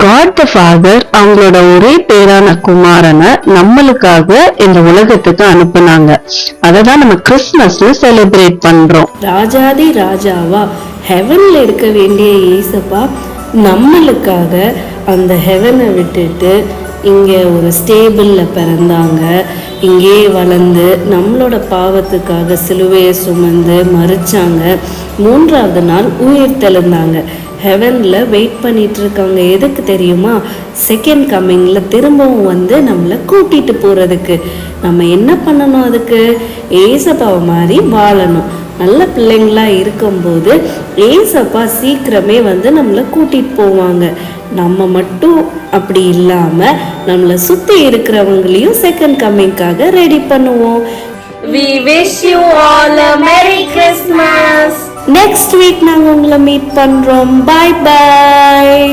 God the father அவங்களோட ஒரே பேரான குமாரனை நம்மளுக்காக இந்த உலகத்துக்கு அனுப்புனாங்க. அததான் நம்ம கிறிஸ்துமஸ்ல செலிப்ரேட் பண்றோம். ராஜாதி ராஜாவா ஹெவன்ல இருக்க வேண்டிய இயேசப்பா நம்மளுக்காக அந்த ஹெவனை விட்டுட்டு இங்கே ஒரு ஸ்டேபிளில் பிறந்தாங்க. இங்கே வளர்ந்து நம்மளோட பாவத்துக்காக சிலுவையை சுமந்து மறிச்சாங்க. 3ஆவது நாள் உயிர் தெழுந்தாங்க. ஹெவனில் வெயிட் பண்ணிட்டு இருக்காங்க. எதுக்கு தெரியுமா? செகண்ட் கம்மிங்கில் திரும்பவும் வந்து நம்மளை கூட்டிகிட்டு போகிறதுக்கு. நம்ம என்ன பண்ணணும்? அதுக்கு ஏசப்பாவை மாதிரி வாழணும். நல்ல பிள்ளைங்களா இருக்கும்போது ஏசப்பா சீக்கிரமே வந்து நம்மளை கூட்டிகிட்டு போவாங்க. நம்ம மட்டும் அப்படி இல்லாமல் நம்மளை சுற்றி இருக்கிறவங்களையும் செகண்ட் கம்மிங்காக ரெடி பண்ணுவோம். We wish you all a Merry Christmas. Next week நாங்கள் உங்களை மீட் பண்ணுறோம். பாய் பாய்.